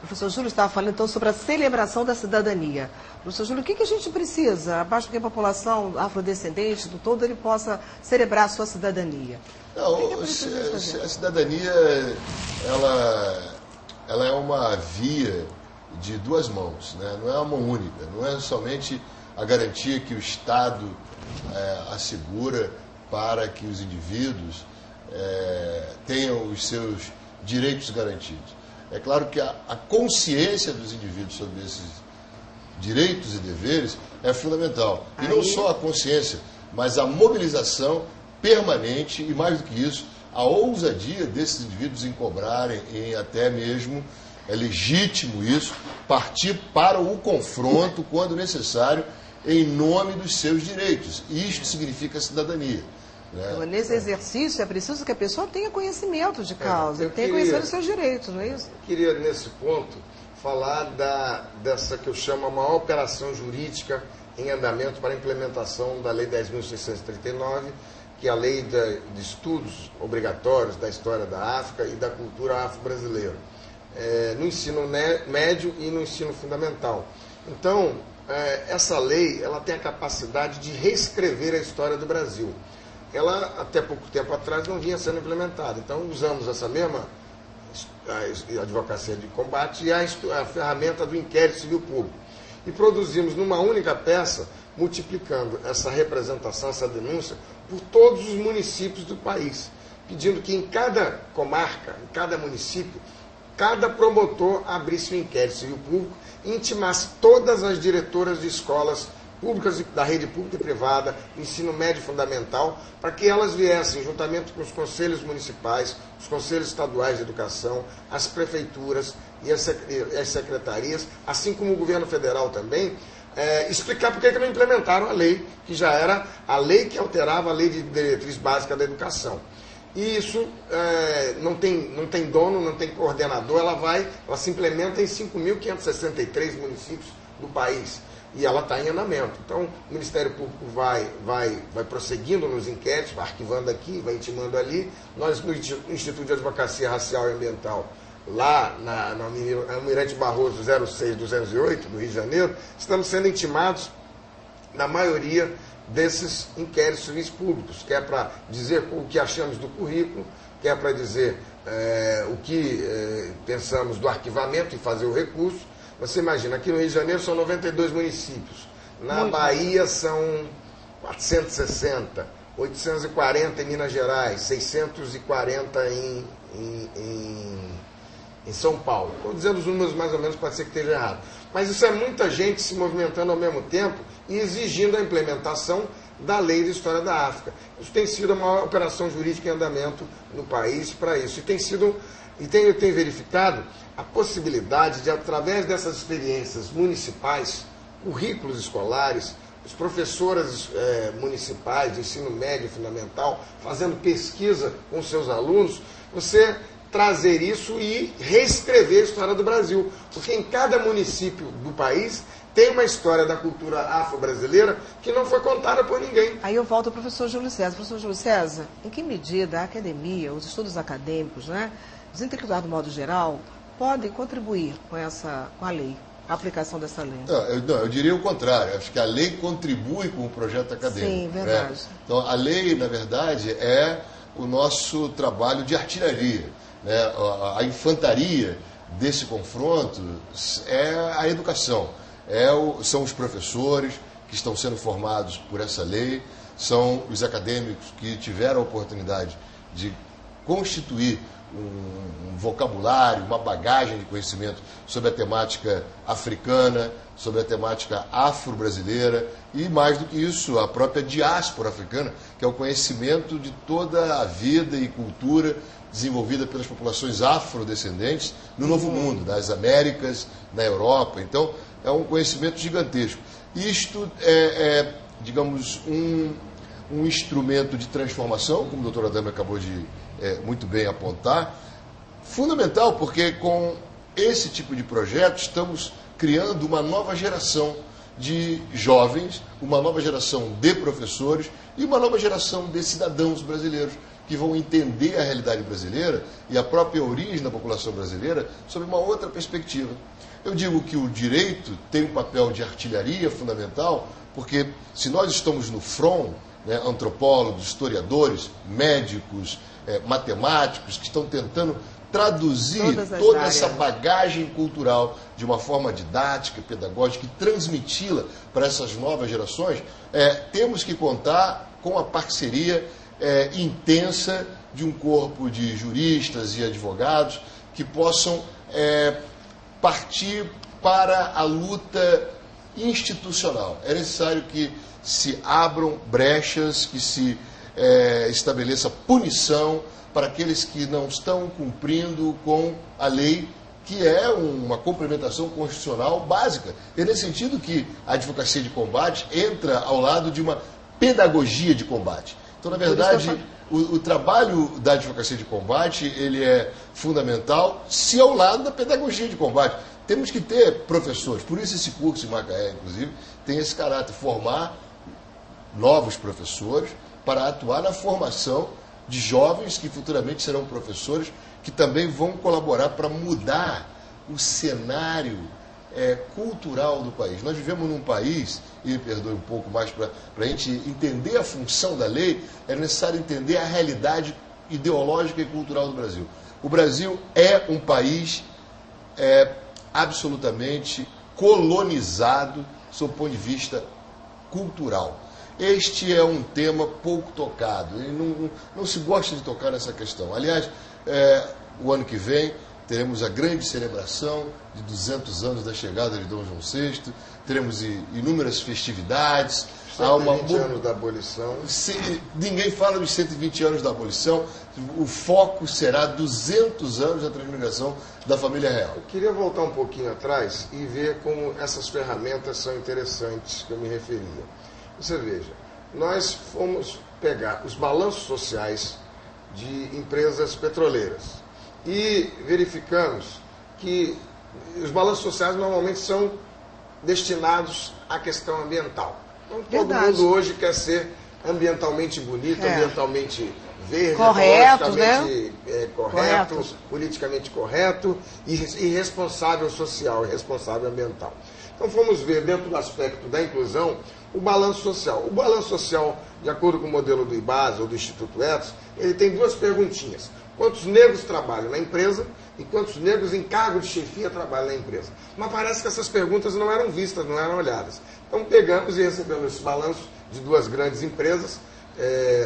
O professor Júlio estava falando então sobre a celebração da cidadania. Professor Júlio, o que a gente precisa, abaixo que a população afrodescendente do todo, ele possa celebrar a sua cidadania? Não, a cidadania, ela é uma via de duas mãos, né? Não é uma mão única, não é somente a garantia que o Estado assegura para que os indivíduos tenham os seus direitos garantidos. É claro que a consciência dos indivíduos sobre esses direitos e deveres é fundamental. E não só a consciência, mas a mobilização permanente e, mais do que isso, a ousadia desses indivíduos em cobrarem, em até mesmo, é legítimo isso, partir para o confronto, quando necessário, em nome dos seus direitos. E isto significa cidadania. Então, nesse exercício é preciso que a pessoa tenha conhecimento de causa, tenha conhecimento dos seus direitos, não é isso? Eu queria, nesse ponto, falar dessa que eu chamo a maior operação jurídica em andamento para a implementação da Lei 10.639, que é a Lei de Estudos Obrigatórios da História da África e da Cultura Afro-Brasileira, no ensino médio e no ensino fundamental. Então, essa lei ela tem a capacidade de reescrever a história do Brasil. Ela, até pouco tempo atrás, não vinha sendo implementada. Então, usamos essa mesma a advocacia de combate e a ferramenta do inquérito civil público. E produzimos numa única peça, multiplicando essa representação, essa denúncia, por todos os municípios do país, pedindo que em cada comarca, em cada município, cada promotor abrisse um inquérito civil público e intimasse todas as diretoras de escolas públicas da rede pública e privada, ensino médio fundamental, para que elas viessem, juntamente com os conselhos municipais, os conselhos estaduais de educação, as prefeituras e as secretarias, assim como o governo federal também, explicar por que não implementaram a lei, que já era a lei que alterava a lei de diretriz básica da educação. E isso não tem dono, não tem coordenador, ela se implementa em 5.563 municípios do país. E ela está em andamento. Então, o Ministério Público vai prosseguindo nos inquéritos, vai arquivando aqui, vai intimando ali. Nós, no Instituto de Advocacia Racial e Ambiental, lá na Almirante Barroso 06208, do Rio de Janeiro, estamos sendo intimados na maioria desses inquéritos civis públicos, que é para dizer o que achamos do currículo, que é para dizer o que pensamos do arquivamento e fazer o recurso. Você imagina, aqui no Rio de Janeiro são 92 municípios, na Bahia são 460, 840 em Minas Gerais, 640 em São Paulo. Estou dizendo os números mais ou menos, pode ser que esteja errado. Mas isso é muita gente se movimentando ao mesmo tempo e exigindo a implementação da Lei de História da África. Isso tem sido a maior operação jurídica em andamento no país para isso. Eu tenho verificado a possibilidade de, através dessas experiências municipais, currículos escolares, os professores municipais de ensino médio e fundamental, fazendo pesquisa com seus alunos, você trazer isso e reescrever a história do Brasil. Porque em cada município do país tem uma história da cultura afro-brasileira que não foi contada por ninguém. Aí eu volto ao professor Júlio César. Professor Júlio César, em que medida a academia, os estudos acadêmicos, né, os intelectuais do modo geral, podem contribuir com a lei, a aplicação dessa lei? Eu diria o contrário. Acho que a lei contribui com o projeto acadêmico. Sim, verdade. Então, a lei, na verdade, é o nosso trabalho de artilharia. Né? A infantaria desse confronto é a educação. São os professores que estão sendo formados por essa lei, são os acadêmicos que tiveram a oportunidade de constituir um vocabulário, uma bagagem de conhecimento sobre a temática africana, sobre a temática afro-brasileira e, mais do que isso, a própria diáspora africana, que é o conhecimento de toda a vida e cultura desenvolvida pelas populações afrodescendentes no Novo Mundo, nas Américas, na Europa. Então, é um conhecimento gigantesco. Isto digamos, um instrumento de transformação, como o doutor Adame acabou de muito bem apontar, fundamental, porque com esse tipo de projeto estamos criando uma nova geração de jovens, uma nova geração de professores e uma nova geração de cidadãos brasileiros que vão entender a realidade brasileira e a própria origem da população brasileira sob uma outra perspectiva. Eu digo que o direito tem um papel de artilharia fundamental, porque se nós estamos no front, né, antropólogos, historiadores, médicos, matemáticos, que estão tentando traduzir toda essa bagagem cultural de uma forma didática, pedagógica e transmiti-la para essas novas gerações, temos que contar com a parceria intensa de um corpo de juristas e advogados que possam partir para a luta institucional. É necessário que se abram brechas, que se estabeleça punição para aqueles que não estão cumprindo com a lei, que é uma complementação constitucional básica. É nesse sentido que a advocacia de combate entra ao lado de uma pedagogia de combate. Então, na verdade, o trabalho da advocacia de combate ele é fundamental, se ao lado da pedagogia de combate. Temos que ter professores, por isso esse curso em Macaé, inclusive, tem esse caráter, formar novos professores para atuar na formação de jovens que futuramente serão professores, que também vão colaborar para mudar o cenário cultural do país. Nós vivemos num país, e me perdoe um pouco mais, para a gente entender a função da lei, é necessário entender a realidade ideológica e cultural do Brasil. O Brasil é um país absolutamente colonizado sob o ponto de vista cultural. Este é um tema pouco tocado, e não se gosta de tocar nessa questão. Aliás, o ano que vem teremos a grande celebração de 200 anos da chegada de Dom João VI, teremos inúmeras festividades. 120 anos da abolição. Ninguém fala dos 120 anos da abolição, o foco será 200 anos da transmigração da família real. Eu queria voltar um pouquinho atrás e ver como essas ferramentas são interessantes que eu me referia. Você veja, nós fomos pegar os balanços sociais de empresas petroleiras e verificamos que os balanços sociais normalmente são destinados à questão ambiental. Então, todo mundo hoje quer ser ambientalmente bonito, ambientalmente verde, correto, correto, politicamente correto e responsável social e responsável ambiental. Então fomos ver dentro do aspecto da inclusão o balanço social. O balanço social, de acordo com o modelo do IBASA ou do Instituto Etos, ele tem duas perguntinhas. Quantos negros trabalham na empresa e quantos negros em cargo de chefia trabalham na empresa? Mas parece que essas perguntas não eram vistas, não eram olhadas. Então pegamos e recebemos esse balanço de duas grandes empresas,